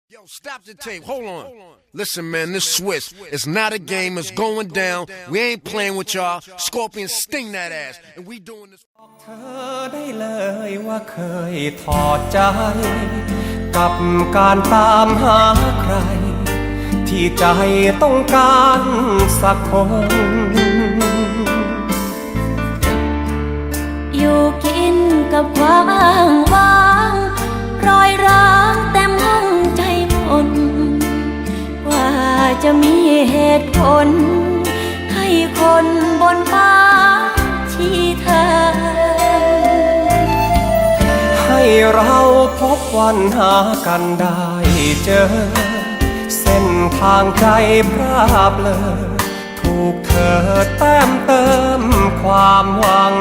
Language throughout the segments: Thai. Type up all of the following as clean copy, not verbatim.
Yo, stop the tape. Hold on. Listen, man, this Swiss. It's not a game. It's going down. We ain't playing with y'all. Scorpion, sting that ass. And we doing this. เธอได้เลยว่าเคยถอดใจกับการตามหาใครที่ใจต้องการสักคนอยู่กินกับความอ้างว้างรอยร้างเต็มห้องใจคนว่าจะมีเหตุผลให้คนบนฟ้าชี้ทางให้เราพบวันหากันได้เจอเส้นทางใจพร่าเบลอถูกเธอแต้มเติมความหวัง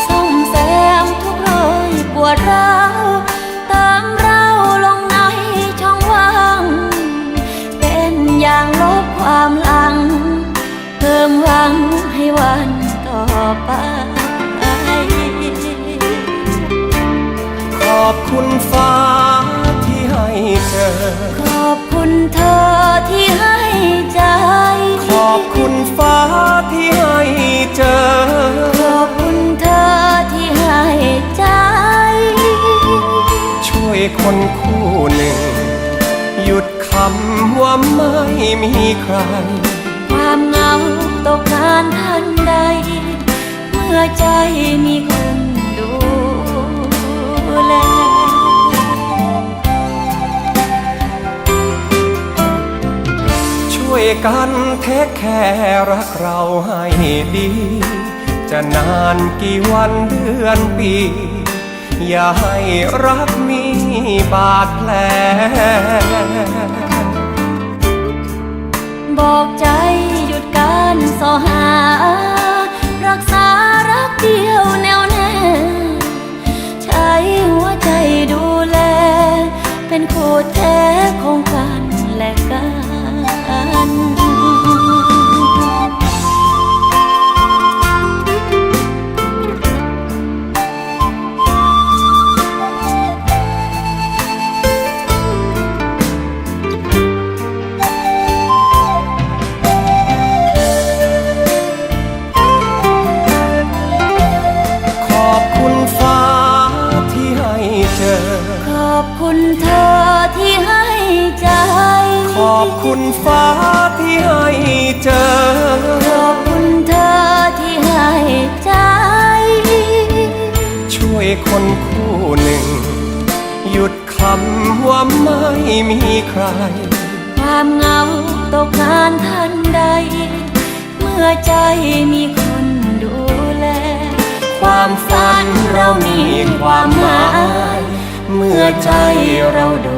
ซ่อมแซมทุกรอยปวดร้าวเติมเราลงในช่องว่างเป็นอย่างลบความหลังเพิ่มหวังให้วันต่อไปขอบคุณฟ้าที่ให้เจอขอบคุณเธอที่ให้ใจขอบคุณฟ้าที่ให้เจอขอบคุณเธอที่ให้ใจช่วยคนคู่หนึ่งหยุดคำว่าไม่มีใครความเหงาตกงานทันใดเมื่อใจมีคนดูแลช่วยกันเทคแคร์รักเราให้ดีจะนานกี่วันเดือนปีอย่าให้รักมีบาดแผลบอกใจหยุดการสอหารักษารักเดียวแน่วแน่ใช้หัวใจดูแลเป็นคู่แท้ของกันและกันขอบคุณเธอที่ให้ใจขอบคุณฟ้าที่ให้เจอขอบคุณเธอที่ให้ใจช่วยคนคู่หนึ่งหยุดคำว่าไม่มีใครความเหงาตกงานทันใดเมื่อใจมีคนดูแลความฝันเรามีความหมายเมื่อใจเราโด